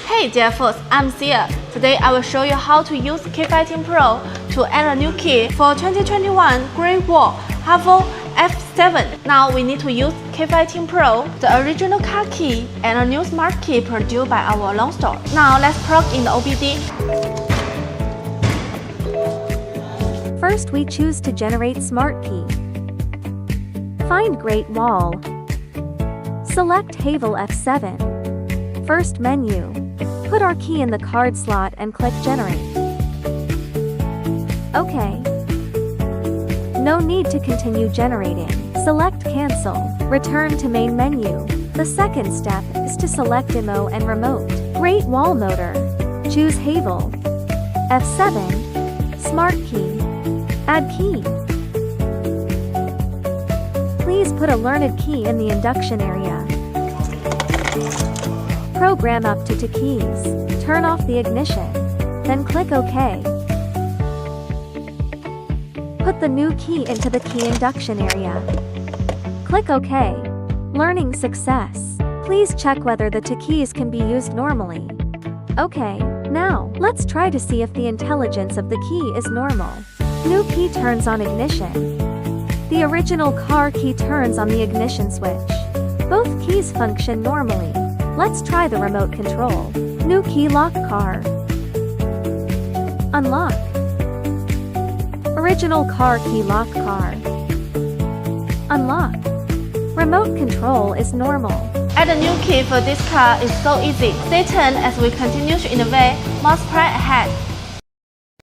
Hey dear folks, I'm Sia. Today I will show you how to use K518 Pro to add a new key for 2021 Great Wall Haval F7. Now we need to use K518 Pro, the original car key, and a new smart key produced by our Lonsdor. Now let's plug in the OBD. First we choose to generate smart key. Find Great Wall. Select Haval F7. First menu. Put our key in the card slot and click Generate. OK. No need to continue generating. Select Cancel. Return to main menu. The second step is to select IMO and Remote. Great Wall Motor. Choose Haval. F7. Smart Key. Add key. Please put a learned key in the induction area. Program up to 2 keys. Turn off the ignition. Then click OK. Put the new key into the key induction area. Click OK. Learning success. Please check whether the 2 keys can be used normally. OK, now, let's try to see if the intelligence of the key is normal. New key turns on ignition. The original car key turns on the ignition switch. Both keys function normally. Let's try the remote control. New key lock car. Unlock. Original car key lock car. Unlock. Remote control is normal. Add a new key for this car is so easy. Stay tuned as we continue to innovate more surprise ahead.